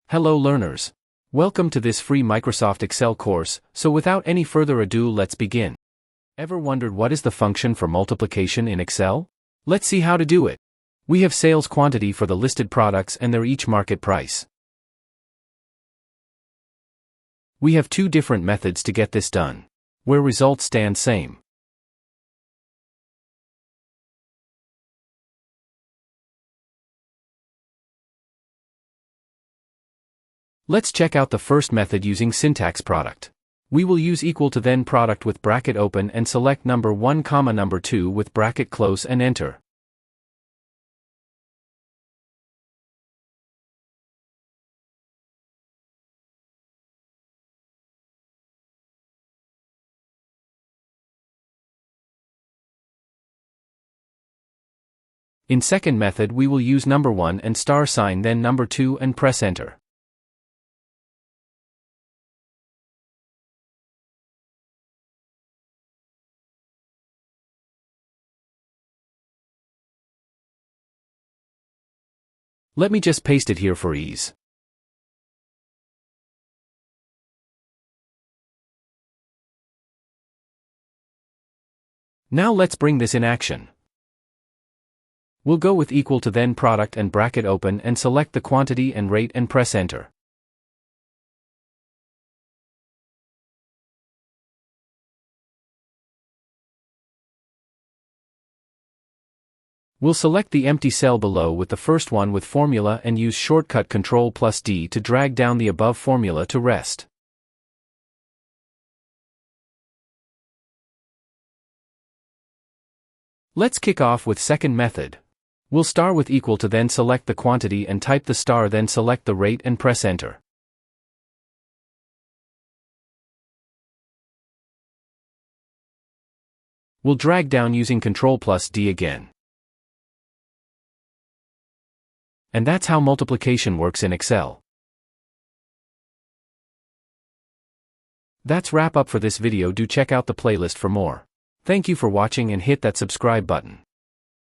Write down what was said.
Hello learners. Welcome to this free Microsoft Excel course, so without any further ado let's begin. Ever wondered what is the function for multiplication in Excel? Let's see how to do it. We have sales quantity for the listed products and their each market price. We have two different methods to get this done, where results stand same. Let's check out the first method using syntax product. We will use equal to then product with bracket open and select number 1, number 2 with bracket close and enter. In second method we will use number 1 and star sign then number 2 and press enter. Let me just paste it here for ease. Now let's bring this in action. We'll go with equal to then product and bracket open and select the quantity and rate and press enter. We'll select the empty cell below with the first one with formula and use shortcut Ctrl+D to drag down the above formula to rest. Let's kick off with second method. We'll star with equal to then select the quantity and type the star then select the rate and press enter. We'll drag down using Ctrl+D again. And that's how multiplication works in Excel. That's wrap up for this video. Do check out the playlist for more. Thank you for watching and hit that subscribe button.